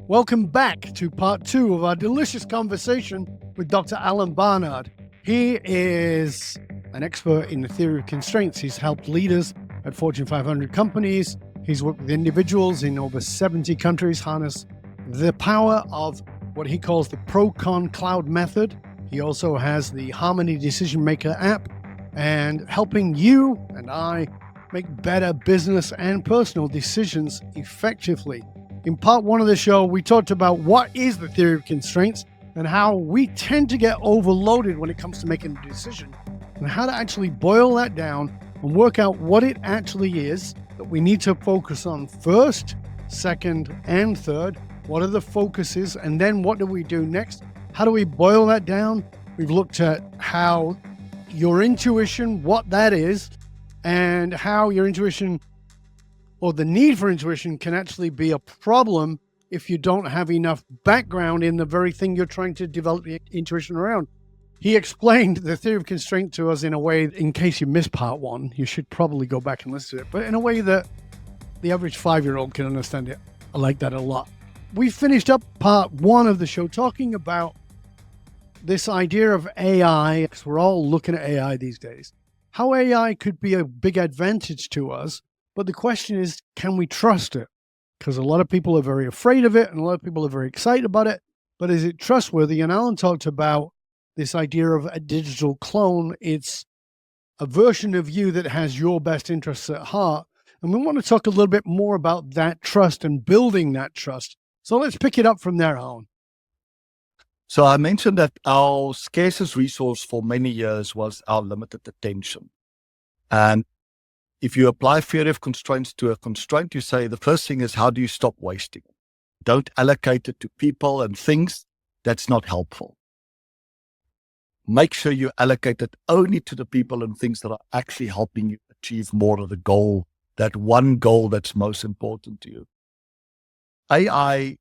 Welcome back to part 2 of our delicious conversation with Dr. Alan Barnard. He is an expert in the theory of constraints. He's helped leaders at Fortune 500 companies. He's worked with individuals in over 70 countries harness the power of what he calls the Procon Cloud method. He also has the Harmony Decision Maker app and helping you and I make better business and personal decisions effectively. In part 1 of the show, we talked about what is the theory of constraints and how we tend to get overloaded when it comes to making a decision, and how to actually boil that down and work out what it actually is that we need to focus on first, second, and third. What are the focuses, and then what do we do next? How do we boil that down? We've looked at how your intuition, what that is, and how your intuition or the need for intuition can actually be a problem if you don't have enough background in the very thing you're trying to develop your intuition around. He explained the theory of constraint to us in a way, in case you missed part 1, you should probably go back and listen to it, but in a way that the average 5-year-old can understand it. I like that a lot. We finished up part 1 of the show talking about this idea of AI, because we're all looking at AI these days, how AI could be a big advantage to us. But the question is, can we trust it? Because a lot of people are very afraid of it and a lot of people are very excited about it. But is it trustworthy? And Alan talked about this idea of a digital clone. It's a version of you that has your best interests at heart. And we want to talk a little bit more about that trust and building that trust. So let's pick it up from there, Alan. So I mentioned that our scarcest resource for many years was our limited attention. And if you apply theory of constraints to a constraint, you say the first thing is, how do you stop wasting it? Don't allocate it to people and things. That's not helpful. Make sure you allocate it only to the people and things that are actually helping you achieve more of the goal, that one goal that's most important to you. AI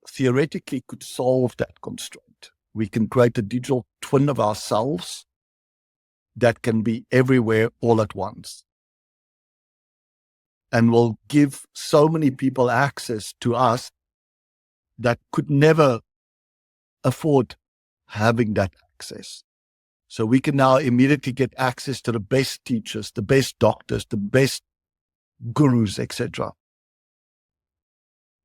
theoretically could solve that constraint. We can create a digital twin of ourselves that can be everywhere all at once, and will give so many people access to us that could never afford having that access. So we can now immediately get access to the best teachers, the best doctors, the best gurus, etc.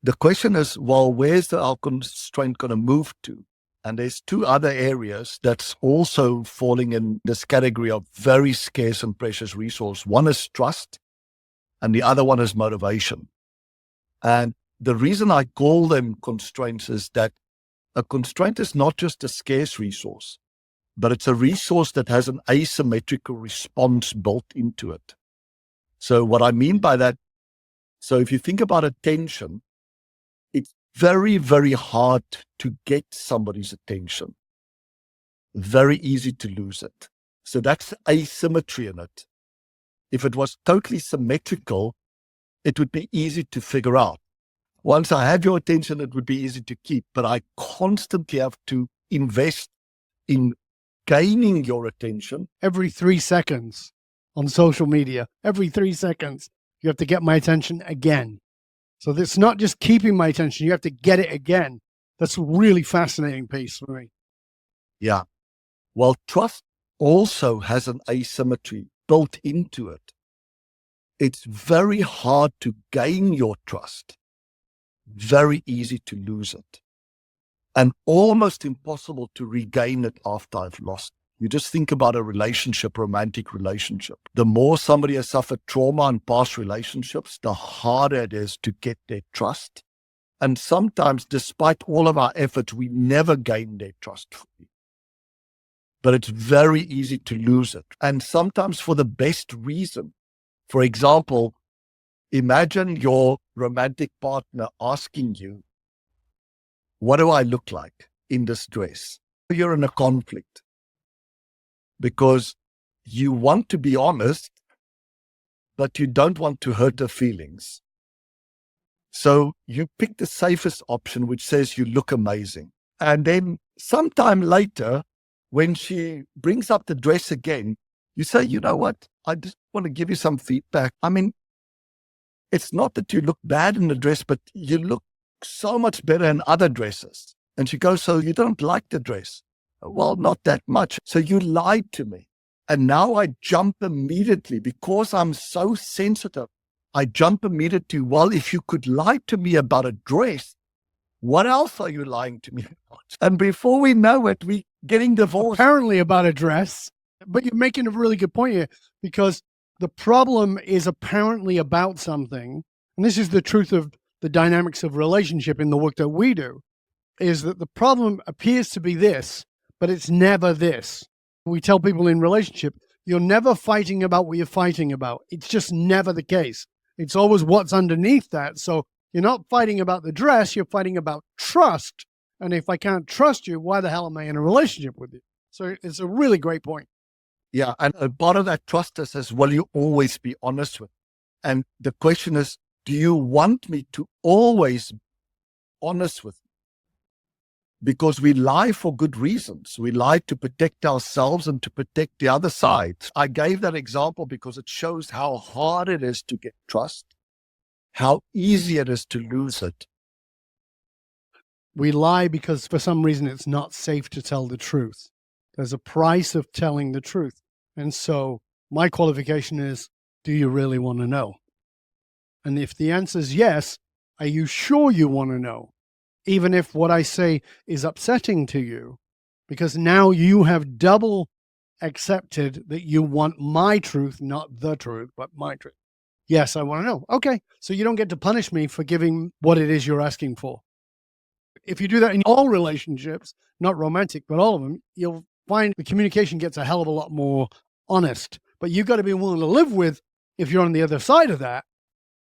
The question is, well, where's our constraint going to move to? And there's 2 other areas that's also falling in this category of very scarce and precious resource. One is trust, and the other one is motivation. And the reason I call them constraints is that a constraint is not just a scarce resource, but it's a resource that has an asymmetrical response built into it. So what I mean by that, so if you think about attention, it's very, very hard to get somebody's attention. Very easy to lose it. So that's asymmetry in it. If it was totally symmetrical, it would be easy to figure out. Once I have your attention, it would be easy to keep, but I constantly have to invest in gaining your attention. Every 3 seconds on social media, every 3 seconds, you have to get my attention again. So it's not just keeping my attention, you have to get it again. That's a really fascinating piece for me. Yeah. Well, trust also has an asymmetry built into it. It's very hard to gain your trust, very easy to lose it, and almost impossible to regain it after I've lost it. You just think about a relationship, romantic relationship. The more somebody has suffered trauma in past relationships, the harder it is to get their trust. And sometimes, despite all of our efforts, we never gain their trust fully. But it's very easy to lose it. And sometimes for the best reason. For example, imagine your romantic partner asking you, what do I look like in this dress? You're in a conflict because you want to be honest, but you don't want to hurt her feelings. So you pick the safest option, which says you look amazing. And then sometime later, when she brings up the dress again, you say, you know what? I just want to give you some feedback. I mean, it's not that you look bad in the dress, but you look so much better in other dresses. And she goes, so you don't like the dress? Well, not that much. So you lied to me. And now I jump immediately because I'm so sensitive. I jump immediately. Well, if you could lie to me about a dress, what else are you lying to me about? And before we know it, we're getting divorced. Apparently about a dress. But you're making a really good point here, because the problem is apparently about something. And this is the truth of the dynamics of relationship in the work that we do, is that the problem appears to be this, but it's never this. We tell people in relationship, you're never fighting about what you're fighting about. It's just never the case. It's always what's underneath that. So you're not fighting about the dress, you're fighting about trust. And if I can't trust you, why the hell am I in a relationship with you? So it's a really great point. Yeah. And a part of that trust is, will you always be honest with me? And the question is, do you want me to always be honest with you? Because we lie for good reasons. We lie to protect ourselves and to protect the other side. I gave that example because it shows how hard it is to get trust, how easy it is to lose it. We lie because for some reason it's not safe to tell the truth. There's a price of telling the truth. And so my qualification is, do you really want to know? And if the answer is yes, are you sure you want to know? Even if what I say is upsetting to you, because now you have double accepted that you want my truth, not the truth, but my truth. Yes, I want to know. Okay, so you don't get to punish me for giving what it is you're asking for. If you do that in all relationships, not romantic, but all of them, you'll find the communication gets a hell of a lot more honest. But you've got to be willing to live with if you're on the other side of that,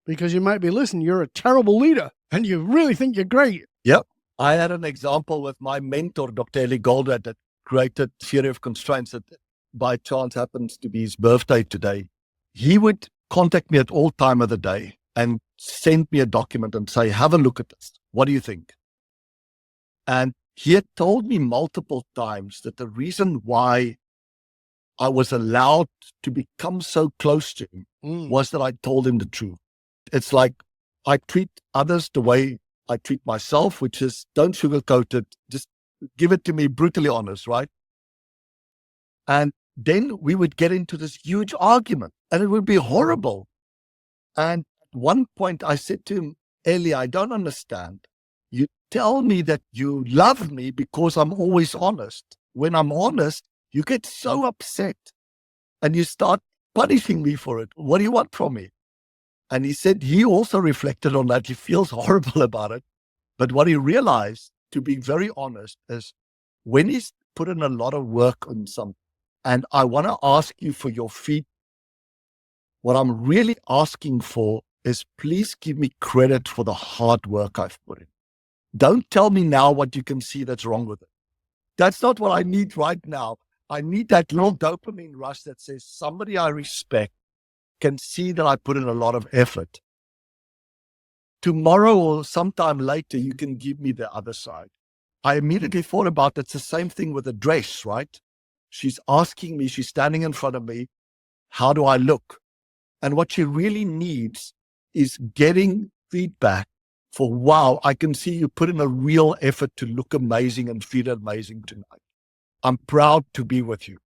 because you might be, listen, you're a terrible leader and you really think you're great. Yep. I had an example with my mentor, Dr. Eli Goldrat, that created Theory of Constraints, that by chance happens to be his birthday today. He would contact me at all time of the day and send me a document and say, have a look at this. What do you think? And he had told me multiple times that the reason why I was allowed to become so close to him was that I told him the truth. It's like I treat others the way I treat myself, which is don't sugarcoat it, just give it to me brutally honest, right? And then we would get into this huge argument and it would be horrible. And at one point I said to him, Eli, I don't understand. You tell me that you love me because I'm always honest. When I'm honest, you get so upset and you start punishing me for it. What do you want from me? And he said he also reflected on that. He feels horrible about it. But what he realized, to be very honest, is when he's put in a lot of work on something, and I want to ask you for your feedback, what I'm really asking for is please give me credit for the hard work I've put in. Don't tell me now what you can see that's wrong with it. That's not what I need right now. I need that little dopamine rush that says somebody I respect can see that I put in a lot of effort. Tomorrow or sometime later, you can give me the other side. I immediately thought about it's the same thing with a dress, right? She's asking me, she's standing in front of me, how do I look? And what she really needs is getting feedback for, wow, I can see you put in a real effort to look amazing and feel amazing tonight. I'm proud to be with you.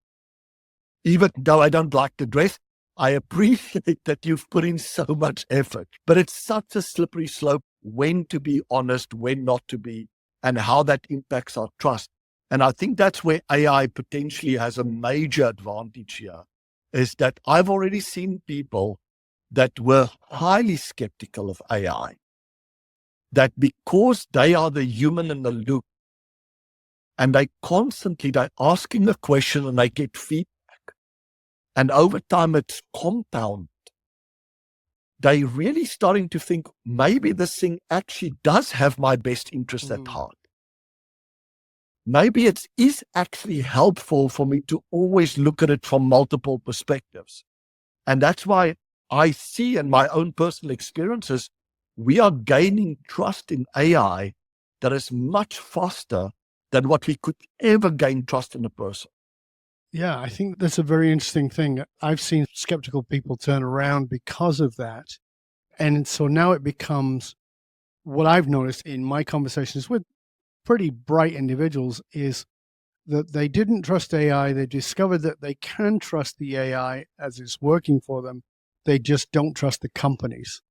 Even though I don't like the dress, I appreciate that you've put in so much effort. But it's such a slippery slope when to be honest, when not to be, and how that impacts our trust. And I think that's where AI potentially has a major advantage here, is that I've already seen people that were highly skeptical of AI, that because they are the human in the loop, and they're asking a question and they get feedback. And over time, it's compound. They're really starting to think, maybe this thing actually does have my best interest at heart. Maybe it is actually helpful for me to always look at it from multiple perspectives. And that's why I see in my own personal experiences, we are gaining trust in AI that is much faster than what we could ever gain trust in a person. Yeah, I think that's a very interesting thing. I've seen skeptical people turn around because of that. And so now it becomes, what I've noticed in my conversations with pretty bright individuals is that they didn't trust AI. They discovered that they can trust the AI as it's working for them. They just don't trust the companies.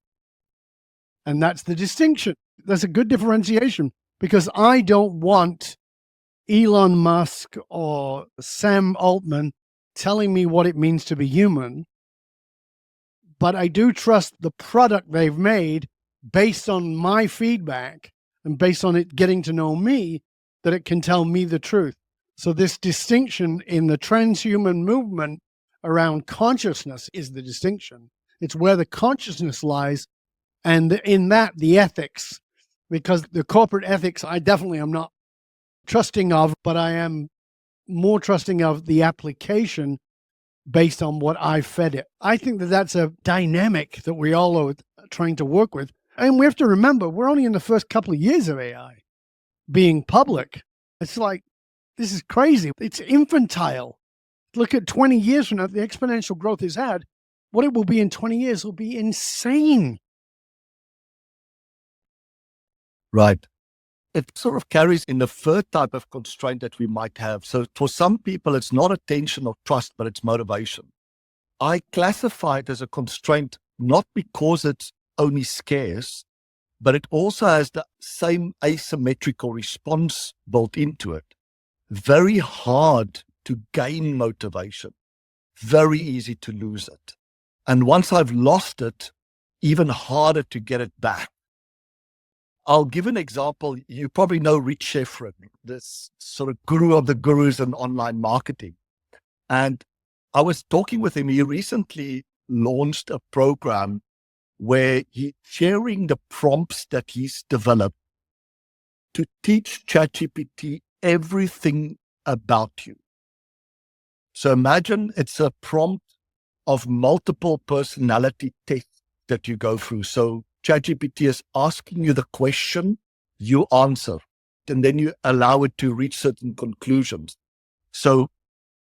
And that's the distinction. That's a good differentiation, because I don't want Elon Musk or Sam Altman telling me what it means to be human, but I do trust the product they've made based on my feedback and based on it getting to know me, that it can tell me the truth. So this distinction in the transhuman movement around consciousness is the distinction. It's where the consciousness lies, and in that, the ethics, because the corporate ethics, I definitely am not trusting of, but I am more trusting of the application based on what I fed it. I think that that's a dynamic that we all are trying to work with. And we have to remember, we're only in the first couple of years of AI being public. It's like, this is crazy. It's infantile. Look at 20 years from now, the exponential growth it's had. What it will be in 20 years will be insane. Right. It sort of carries in the third type of constraint that we might have. So for some people, it's not attention or trust, but it's motivation. I classify it as a constraint, not because it's only scarce, but it also has the same asymmetrical response built into it. Very hard to gain motivation, very easy to lose it. And once I've lost it, even harder to get it back. I'll give an example. You probably know Rich Schefren, this sort of guru of the gurus in online marketing. And I was talking with him. He recently launched a program where he's sharing the prompts that he's developed to teach ChatGPT everything about you. So imagine it's a prompt of multiple personality tests that you go through. So ChatGPT is asking you the question, you answer, and then you allow it to reach certain conclusions. So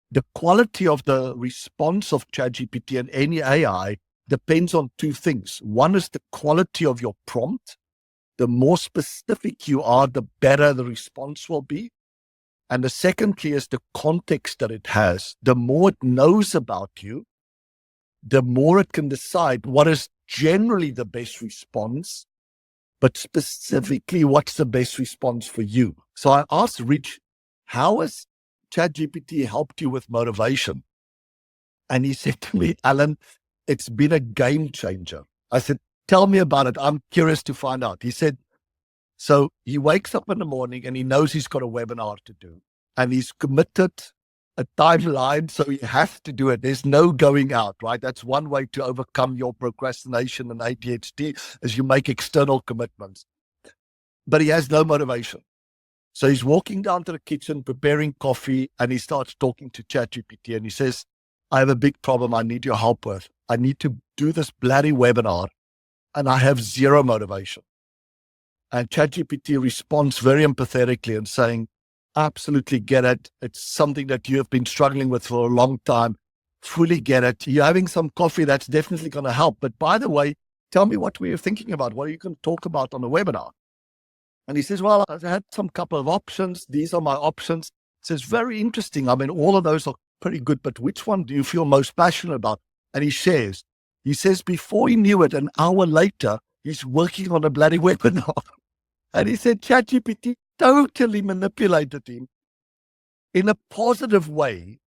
the quality of the response of ChatGPT and any AI depends on two things. One is the quality of your prompt. The more specific you are, the better the response will be. And the secondly is the context that it has. The more it knows about you, the more it can decide what is generally the best response, but specifically what's the best response for you. So I asked Rich, how has ChatGPT helped you with motivation? And he said to me, Alan, it's been a game changer. I said, tell me about it. I'm curious to find out. He said, so he wakes up in the morning and he knows he's got a webinar to do, and he's committed a timeline, so he has to do it. There's no going out, right? That's one way to overcome your procrastination and ADHD, is you make external commitments. But he has no motivation. So he's walking down to the kitchen, preparing coffee, and he starts talking to ChatGPT, and he says, I have a big problem I need your help with. I need to do this bloody webinar, and I have zero motivation. And ChatGPT responds very empathetically and saying, absolutely get it. It's something that you have been struggling with for a long time. Fully get it. You're having some coffee. That's definitely going to help. But by the way, tell me what were you thinking about? What are you going to talk about on the webinar? And he says, well, I had some couple of options. These are my options. He says, very interesting. I mean, all of those are pretty good, but which one do you feel most passionate about? And he shares. He says before he knew it, an hour later, he's working on a bloody webinar. And he said ChatGPT totally manipulated him in a positive way,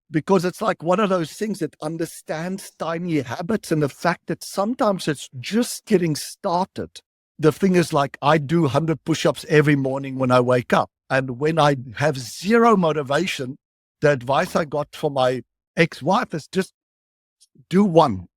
because it's like one of those things that understands tiny habits and the fact that sometimes it's just getting started. The thing is, like, I do 100 push-ups every morning when I wake up. And when I have zero motivation, the advice I got from my ex-wife is just do one.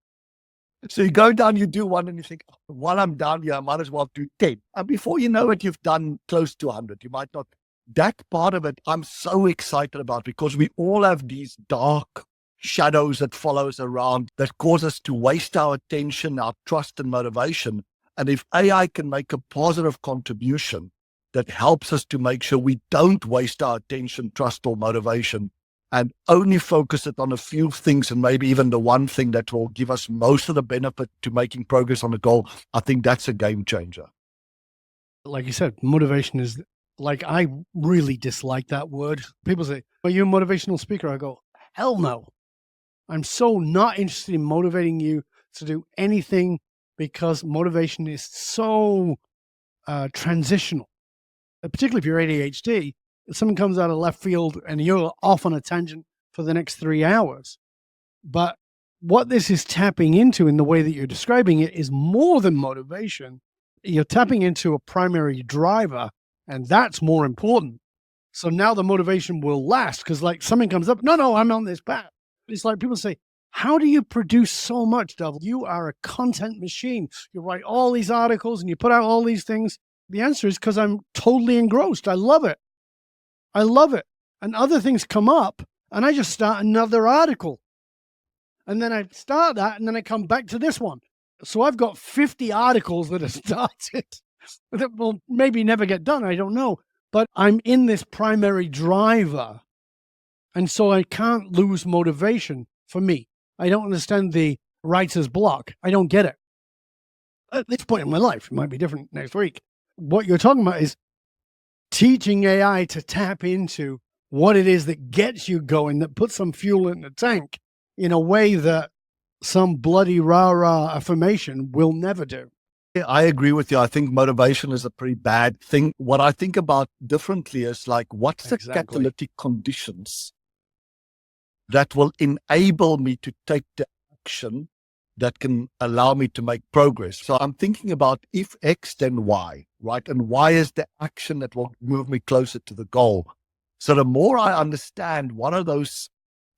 So you go down, you do one, and you think, while I'm down here, I might as well do 10. And before you know it, you've done close to 100. You might not. That part of it, I'm so excited about, because we all have these dark shadows that follow us around that cause us to waste our attention, our trust and motivation. And if AI can make a positive contribution that helps us to make sure we don't waste our attention, trust, or motivation, and only focus it on a few things, and maybe even the one thing that will give us most of the benefit to making progress on the goal, I think that's a game changer. Like you said, motivation is like, I really dislike that word. People say, are you a motivational speaker? I go, hell no. I'm so not interested in motivating you to do anything because motivation is so transitional. Particularly if you're ADHD, if something comes out of left field and you're off on a tangent for the next 3 hours. But what this is tapping into in the way that you're describing it is more than motivation. You're tapping into a primary driver, and that's more important. So now the motivation will last because, like, something comes up. No, I'm on this path. It's like people say, how do you produce so much, Dov? You are a content machine. You write all these articles and you put out all these things. The answer is because I'm totally engrossed. I love it. I love it. And other things come up and I just start another article. And then I start that and then I come back to this one. So I've got 50 articles that have started that will maybe never get done. I don't know. But I'm in this primary driver. And so I can't lose motivation for me. I don't understand the writer's block. I don't get it. At this point in my life, it might be different next week. What you're talking about is teaching AI to tap into what it is that gets you going, that puts some fuel in the tank in a way that some bloody rah-rah affirmation will never do. I agree with you. I think motivation is a pretty bad thing. What I think about differently is like, what's the catalytic conditions that will enable me to take the action that can allow me to make progress? So I'm thinking about if X, then Y, right? And Y is the action that will move me closer to the goal. So the more I understand one of those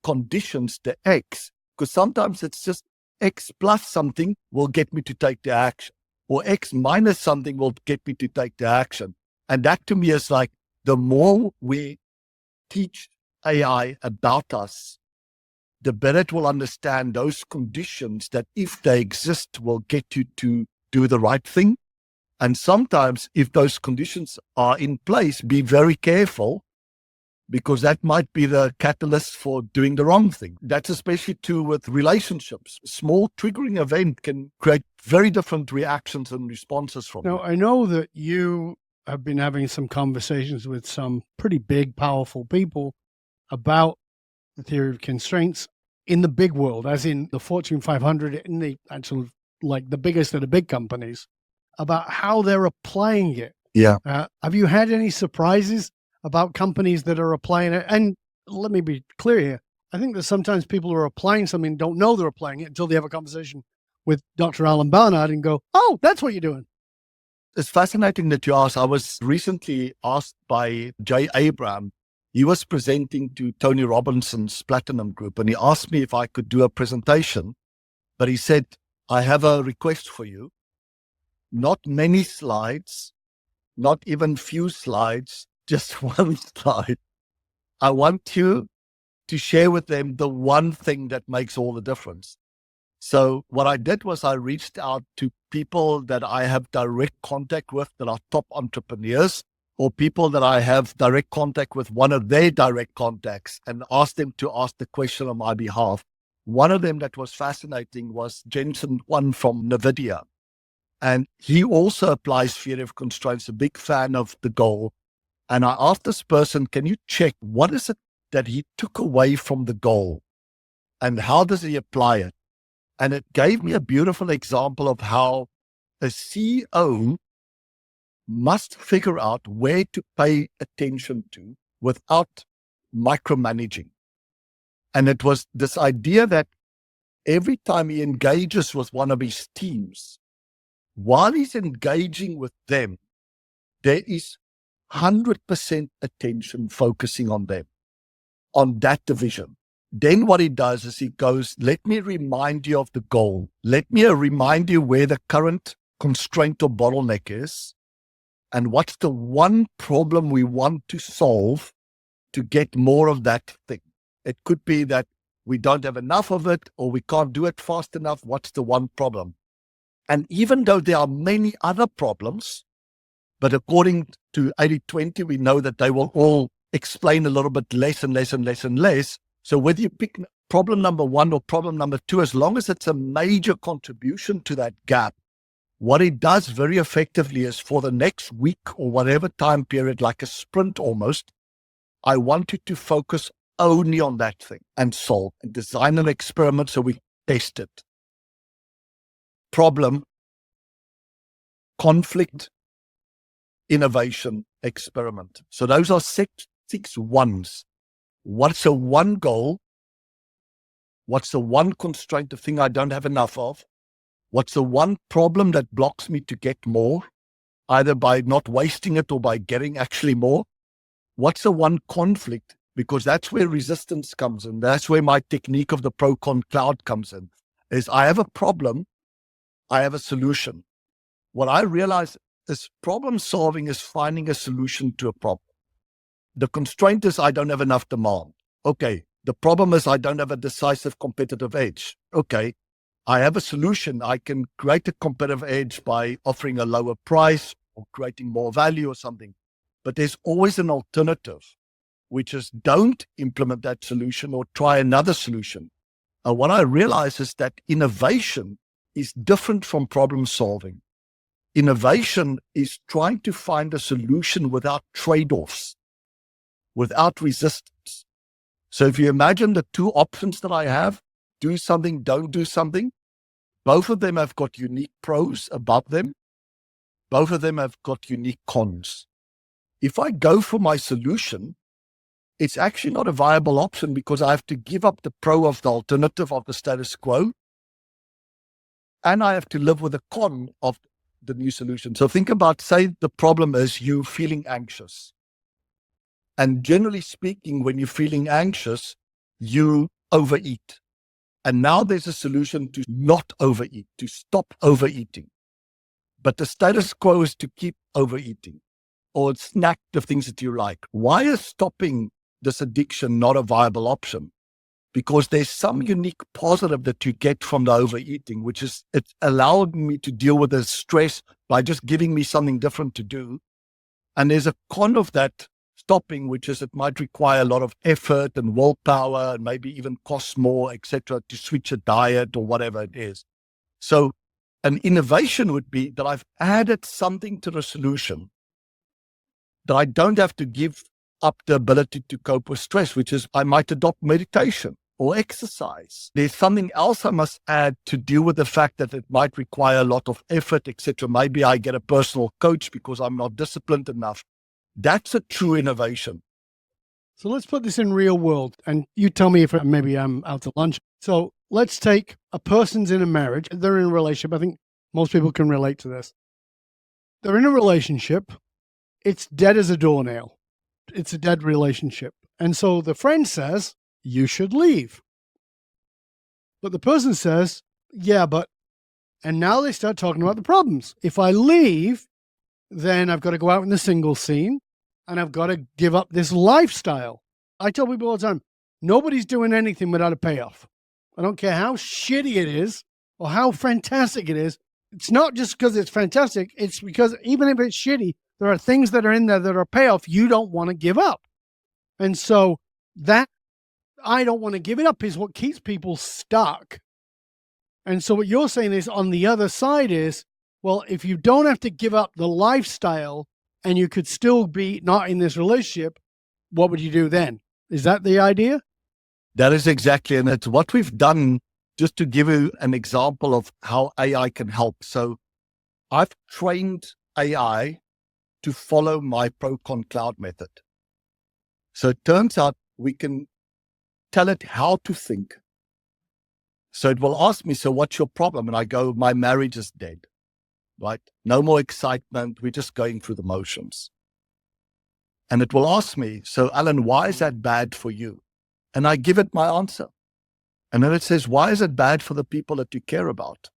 conditions, the X, because sometimes it's just X plus something will get me to take the action, or X minus something will get me to take the action. And that to me is like, the more we teach AI about us, the better it will understand those conditions that, if they exist, will get you to do the right thing. And sometimes if those conditions are in place, be very careful, because that might be the catalyst for doing the wrong thing. That's especially true with relationships. Small triggering event can create very different reactions and responses from Now, I know that you have been having some conversations with some pretty big, powerful people about the theory of constraints in the big world, as in the Fortune 500, in the actual, like the biggest of the big companies, about how they're applying it. Yeah. Have you had any surprises about companies that are applying it? And let me be clear here. I think that sometimes people are applying something and don't know they're applying it until they have a conversation with Dr. Alan Barnard and go, oh, that's what you're doing. It's fascinating that you asked. I was recently asked by Jay Abraham. He was presenting to Tony Robinson's Platinum Group, and he asked me if I could do a presentation. But he said, I have a request for you. Not many slides, not even few slides, just one slide. I want you to share with them the one thing that makes all the difference. So what I did was I reached out to people that I have direct contact with that are top entrepreneurs, or people that I have direct contact with, one of their direct contacts, and asked them to ask the question on my behalf. One of them that was fascinating was Jensen Huang from NVIDIA. And he also applies theory of constraints, a big fan of the goal. And I asked this person, can you check what is it that he took away from the goal and how does he apply it? And it gave me a beautiful example of how a CEO must figure out where to pay attention to without micromanaging. And it was this idea that every time he engages with one of his teams, while he's engaging with them, there is 100% attention focusing on them, on that division. Then what he does is he goes, let me remind you of the goal. Let me remind you where the current constraint or bottleneck is, and what's the one problem we want to solve to get more of that thing. It could be that we don't have enough of it, or we can't do it fast enough. What's the one problem? And even though there are many other problems, but according to 80-20, we know that they will all explain a little bit less and less and less and less. So whether you pick problem number one or problem number two, as long as it's a major contribution to that gap, what it does very effectively is for the next week or whatever time period, like a sprint almost, I want you to focus only on that thing and solve and design an experiment so we test it. Problem, conflict, innovation, experiment. So those are six ones. What's the one goal? What's the one constraint, the thing I don't have enough of? What's the one problem that blocks me to get more, either by not wasting it or by getting actually more? What's the one conflict? Because that's where resistance comes in. That's where my technique of the pro-con cloud comes in, is I have a problem, I have a solution. What I realize is problem solving is finding a solution to a problem. The constraint is I don't have enough demand. Okay. The problem is I don't have a decisive competitive edge. Okay. I have a solution. I can create a competitive edge by offering a lower price or creating more value or something. But there's always an alternative, which is don't implement that solution or try another solution. And what I realize is that innovation is different from problem solving. Innovation is trying to find a solution without trade-offs, without resistance. So if you imagine the two options that I have, do something, don't do something, both of them have got unique pros above them. Both of them have got unique cons. If I go for my solution, it's actually not a viable option because I have to give up the pro of the alternative of the status quo. And I have to live with the con of the new solution. So think about, say the problem is you feeling anxious. And generally speaking, when you're feeling anxious, you overeat. And now there's a solution to not overeat, to stop overeating. But the status quo is to keep overeating or snack the things that you like. Why is stopping this addiction not a viable option? Because there's some unique positive that you get from the overeating, which is it's allowed me to deal with the stress by just giving me something different to do. And there's a con of that stopping, which is it might require a lot of effort and willpower and maybe even cost more, etc., to switch a diet or whatever it is. So an innovation would be that I've added something to the solution that I don't have to give up the ability to cope with stress, which is I might adopt meditation or exercise. There's something else I must add to deal with the fact that it might require a lot of effort, etc. Maybe I get a personal coach because I'm not disciplined enough. That's a true innovation. So let's put this in real world, and you tell me if maybe I'm out to lunch. So let's take a person's in a marriage. They're in a relationship. I think most people can relate to this. They're in a relationship. It's dead as a doornail. It's a dead relationship. And so the friend says, you should leave. But the person says, yeah, but, and now they start talking about the problems. If I leave, then I've got to go out in the single scene and I've got to give up this lifestyle. I tell people all the time, nobody's doing anything without a payoff. I don't care how shitty it is or how fantastic it is. It's not just because it's fantastic. It's because even if it's shitty, there are things that are in there that are payoff you don't want to give up. And so that I don't want to give it up is what keeps people stuck. And so what you're saying is on the other side is, well, if you don't have to give up the lifestyle and you could still be not in this relationship, what would you do then? Is that the idea? That is exactly. And it's what we've done, just to give you an example of how AI can help. So I've trained AI to follow my pro-con cloud method. So it turns out we can tell it how to think. So it will ask me, so what's your problem? And I go, my marriage is dead, right? No more excitement. We're just going through the motions. And it will ask me, so Alan, why is that bad for you? And I give it my answer. And then it says, why is it bad for the people that you care about?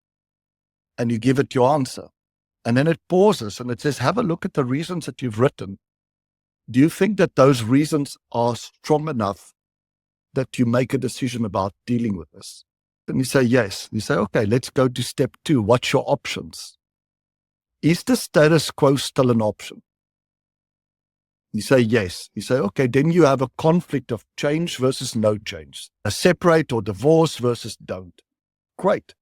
And you give it your answer. And then it pauses and it says, have a look at the reasons that you've written. Do you think that those reasons are strong enough that you make a decision about dealing with this? And you say, yes. You say, okay, let's go to step 2. What's your options? Is the status quo still an option? You say, yes. You say, okay, then you have a conflict of change versus no change. A separate or divorce versus don't. Great.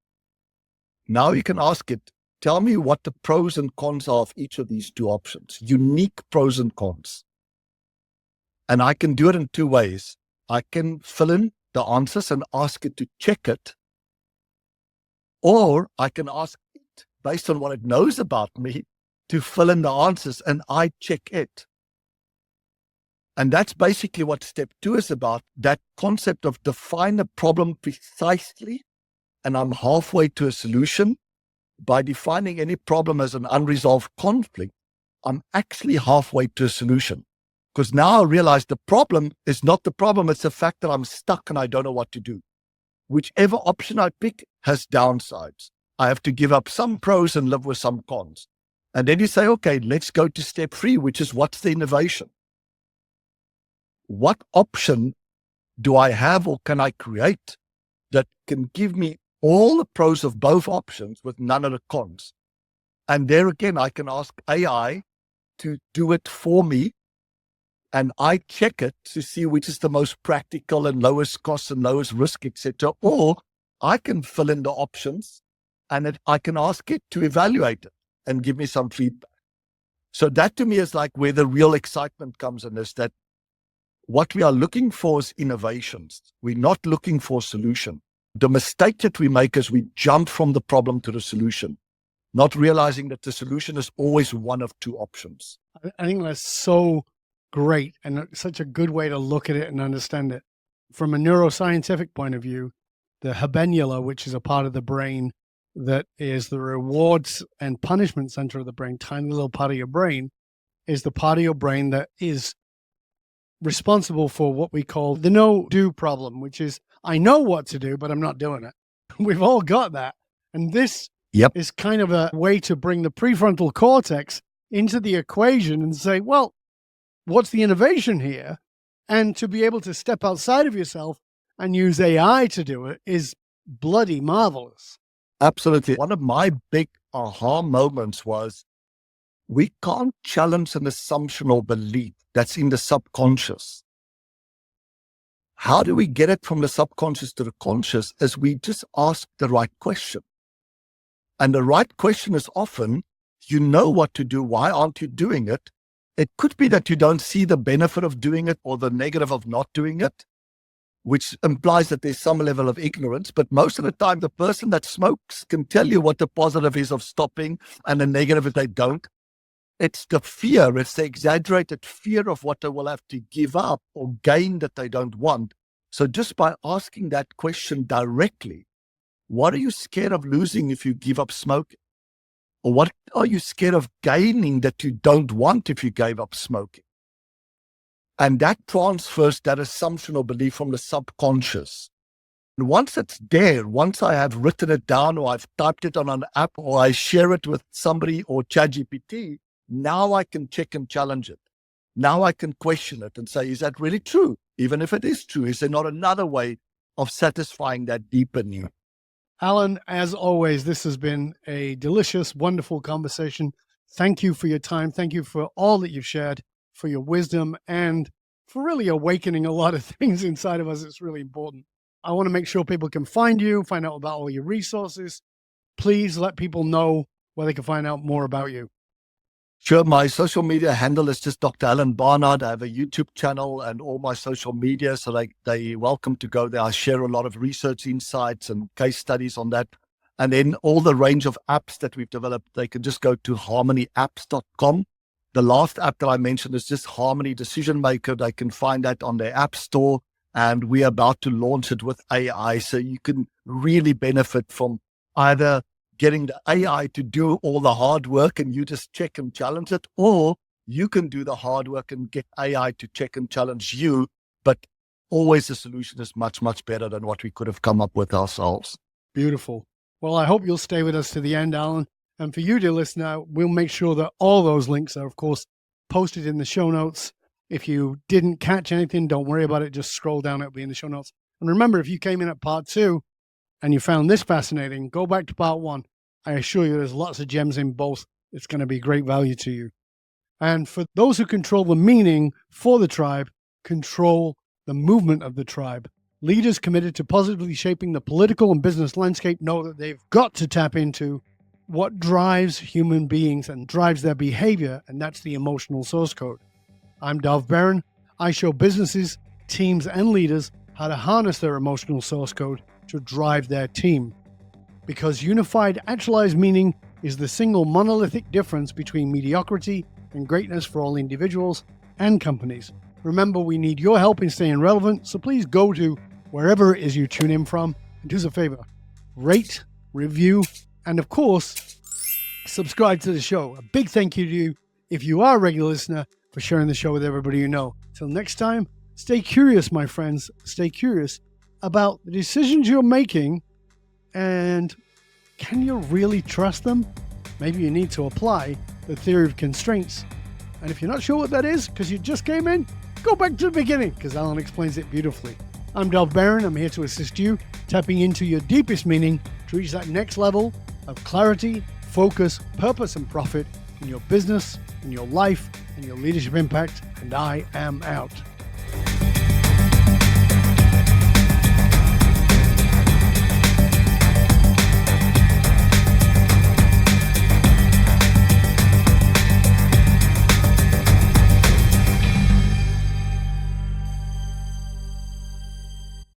Now you can ask it, tell me what the pros and cons are of each of these two options, unique pros and cons. And I can do it in two ways. I can fill in the answers and ask it to check it, or I can ask it, based on what it knows about me, to fill in the answers and I check it. And that's basically what step 2 is about, that concept of define a problem precisely, and I'm halfway to a solution. By defining any problem as an unresolved conflict, I'm actually halfway to a solution. Because now I realize the problem is not the problem, it's the fact that I'm stuck and I don't know what to do. Whichever option I pick has downsides. I have to give up some pros and live with some cons. And then you say, okay, let's go to step 3, which is what's the innovation? What option do I have or can I create that can give me all the pros of both options with none of the cons? And there again, I can ask AI to do it for me, and I check it to see which is the most practical and lowest cost and lowest risk, etc. Or I can fill in the options and I can ask it to evaluate it and give me some feedback. So that to me is like where the real excitement comes in, is that what we are looking for is innovations. We're not looking for a solution. The mistake that we make is we jump from the problem to the solution, not realizing that the solution is always one of two options. I think that's so great and such a good way to look at it and understand it. From a neuroscientific point of view, the habenula, which is a part of the brain that is the rewards and punishment center of the brain, tiny little part of your brain, is the part of your brain that is responsible for what we call the no-do problem, which is I know what to do, but I'm not doing it. We've all got that. And this is kind of a way to bring the prefrontal cortex into the equation and say, well, what's the innovation here? And to be able to step outside of yourself and use AI to do it is bloody marvelous. Absolutely. One of my big aha moments was we can't challenge an assumption or belief that's in the subconscious. How do we get it from the subconscious to the conscious? Is we just ask the right question. And the right question is often, you know what to do. Why aren't you doing it? It could be that you don't see the benefit of doing it or the negative of not doing it, which implies that there's some level of ignorance. But most of the time, the person that smokes can tell you what the positive is of stopping and the negative if they don't. It's the fear, it's the exaggerated fear of what they will have to give up or gain that they don't want. So just by asking that question directly, what are you scared of losing if you give up smoking? Or what are you scared of gaining that you don't want if you gave up smoking? And that transfers that assumption or belief from the subconscious. And once it's there, once I have written it down or I've typed it on an app or I share it with somebody or ChatGPT, now I can check and challenge it. Now I can question it and say, is that really true? Even if it is true, is there not another way of satisfying that deeper need? Alan, as always, this has been a delicious, wonderful conversation. Thank you for your time. Thank you for all that you've shared, for your wisdom, and for really awakening a lot of things inside of us. It's really important. I want to make sure people can find you, find out about all your resources. Please let people know where they can find out more about you. Sure. My social media handle is just Dr. Alan Barnard. I have a YouTube channel and all my social media, so they're welcome to go there. I share a lot of research insights and case studies on that. And then all the range of apps that we've developed, they can just go to harmonyapps.com. The last app that I mentioned is just Harmony Decision Maker. They can find that on their app store, and we're about to launch it with AI. So you can really benefit from either getting the AI to do all the hard work and you just check and challenge it, or you can do the hard work and get AI to check and challenge you. But always the solution is much, much better than what we could have come up with ourselves. Beautiful. Well, I hope you'll stay with us to the end, Alan. And for you, dear listener, we'll make sure that all those links are, of course, posted in the show notes. If you didn't catch anything, don't worry about it. Just scroll down. It'll be in the show notes. And remember, if you came in at part 2 and you found this fascinating, go back to part 1. I assure you there's lots of gems in both. It's going to be great value to you. And for those who control the meaning for the tribe, control the movement of the tribe. Leaders committed to positively shaping the political and business landscape know that they've got to tap into what drives human beings and drives their behavior, and that's the emotional source code. I'm Dov Baron. I show businesses, teams, and leaders how to harness their emotional source code to drive their team. Because unified actualized meaning is the single monolithic difference between mediocrity and greatness for all individuals and companies. Remember, we need your help in staying relevant, so please go to wherever it is you tune in from and do us a favor. Rate, review, and of course, subscribe to the show. A big thank you to you, if you are a regular listener, for sharing the show with everybody you know. Till next time, stay curious, my friends. Stay curious about the decisions you're making, and can you really trust them? Maybe you need to apply the theory of constraints. And if you're not sure what that is, because you just came in, go back to the beginning, because Alan explains it beautifully. I'm Dov Baron. I'm here to assist you, tapping into your deepest meaning to reach that next level of clarity, focus, purpose, and profit in your business, in your life, and your leadership impact. And I am out.